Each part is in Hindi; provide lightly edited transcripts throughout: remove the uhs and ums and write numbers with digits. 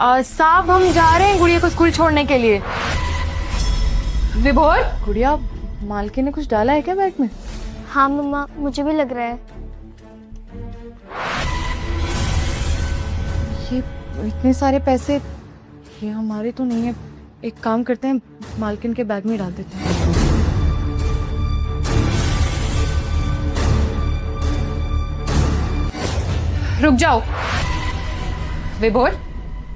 साहब हम जा रहे हैं गुड़िया को स्कूल छोड़ने के लिए। विभोर, गुड़िया, मालकी ने कुछ डाला है क्या बैग में? हाँ मम्मा, मुझे भी लग रहा है। ये इतने सारे पैसे ये हमारे तो नहीं है। एक काम करते हैं, मालकिन के बैग में डाल देते हैं। रुक जाओ। विभोर,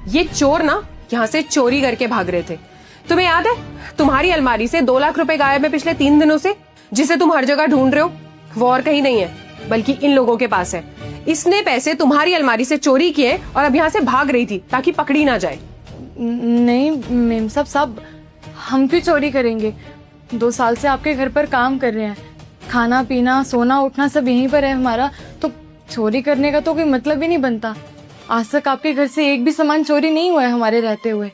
ये चोर ना यहाँ से चोरी करके भाग रहे थे। तुम्हें याद है तुम्हारी अलमारी से 2 लाख रुपए गायब है पिछले 3 दिनों से, जिसे तुम हर जगह ढूंढ रहे हो। वो और कहीं नहीं है बल्कि इन लोगों के पास है। इसने पैसे तुम्हारी अलमारी से चोरी किए और अब यहाँ से भाग रही थी ताकि पकड़ी ना जाए। नहीं मेम साहब, हम क्यों चोरी करेंगे? 2 साल से आपके घर पर काम कर रहे हैं, खाना पीना सोना उठना सब यहीं पर है हमारा, तो चोरी करने का तो कोई मतलब ही नहीं बनता। आज तक आपके घर से एक भी सामान चोरी नहीं हुआ है हमारे रहते हुए,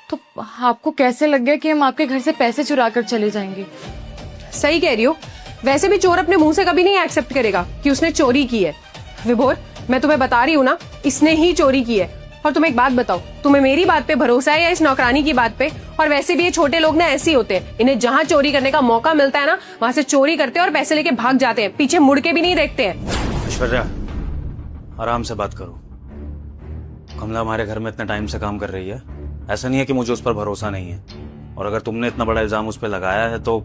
तो आपको कैसे लग गया कि हम आपके घर से पैसे चुरा कर चले जाएंगे? सही कह रही हो। वैसे भी चोर अपने मुंह से कभी नहीं एक्सेप्ट करेगा कि उसने चोरी की है। विभोर, मैं तुम्हें बता रही हूँ ना, इसने ही चोरी की है। और तुम एक बात बताओ, तुम्हें मेरी बात पे भरोसा है या इस नौकरानी की बात पे? और वैसे भी ये छोटे लोग ना ऐसे ही होते हैं, इन्हें जहाँ चोरी करने का मौका मिलता है ना, वहां से चोरी करते हैं और पैसे लेके भाग जाते हैं, पीछे मुड़ के भी नहीं देखते हैं। ऐश्वर्या, आराम से बात करो। कमला हमारे घर में इतने टाइम से काम कर रही है, ऐसा नहीं है कि मुझे उस पर भरोसा नहीं है। और अगर तुमने इतना बड़ा इल्जाम उस पर लगाया है तो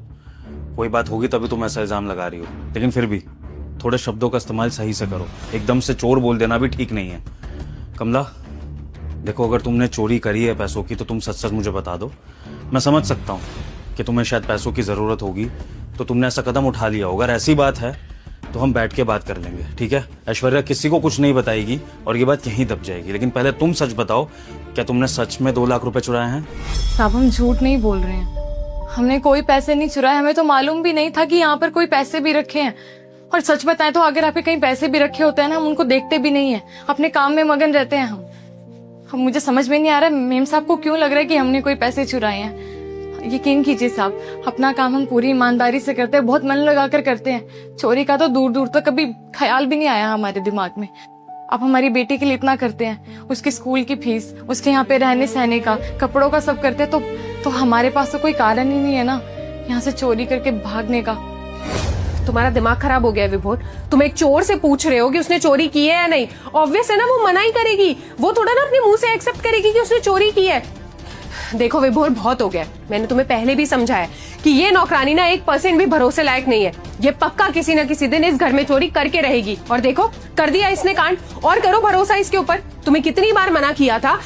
कोई बात होगी तभी तुम ऐसा इल्जाम लगा रही हो। लेकिन फिर भी थोड़े शब्दों का इस्तेमाल सही से करो, एकदम से चोर बोल देना भी ठीक नहीं है। कमला देखो, अगर तुमने चोरी करी है पैसों की तो तुम सच सच मुझे बता दो। मैं समझ सकता हूँ कि तुम्हें शायद पैसों की जरूरत होगी तो तुमने ऐसा कदम उठा लिया होगा। अगर ऐसी बात है तो हम बैठ के बात कर लेंगे, ठीक है? ऐश्वर्या किसी को कुछ नहीं बताएगी और ये बात यहीं दब जाएगी। लेकिन पहले तुम सच बताओ, क्या तुमने सच में 2 लाख रुपए चुराए हैं? साहब हम झूठ नहीं बोल रहे हैं, हमने कोई पैसे नहीं चुराए। हमें तो मालूम भी नहीं था कि यहाँ पर कोई पैसे भी रखे हैं। और सच बताएं तो अगर आपके कहीं पैसे भी रखे होते हैं ना, हम उनको देखते भी नहीं है, अपने काम में मगन रहते हैं हम। मुझे समझ में नहीं आ रहा मेम साहब को क्यों लग रहा है कि हमने कोई पैसे चुराए हैं। यकीन कीजिए साहब, अपना काम हम पूरी ईमानदारी से करते हैं, बहुत मन लगाकर करते हैं। चोरी का तो दूर दूर तक कभी ख्याल भी नहीं आया हमारे दिमाग में। आप हमारी बेटी के लिए इतना करते हैं, उसके स्कूल की फीस, उसके यहाँ पे रहने सहने का, कपड़ों का सब करते हैं, तो हमारे पास तो कोई कारण ही नहीं है ना यहाँ से चोरी करके भागने का। तुम्हारा दिमाग खराब हो गया है विभोर। तुम एक चोर से पूछ रहे हो कि उसने चोरी की है या नहीं। ऑब्वियस है ना, वो मना ही करेगी। वो थोड़ा ना अपने मुंह से एक्सेप्ट करेगी कि उसने चोरी की है। देखो विभोर, बहुत हो गया। मैंने तुम्हें पहले भी समझाया कि ये नौकरानी ना 1% भी भरोसे लायक नहीं है। ये पक्का किसी न किसी दिन इस घर में चोरी करके रहेगी। और देखो, कर दिया इसने कांड, और करो भरोसा इसके ऊपर। तुम्हें कितनी बार मना किया था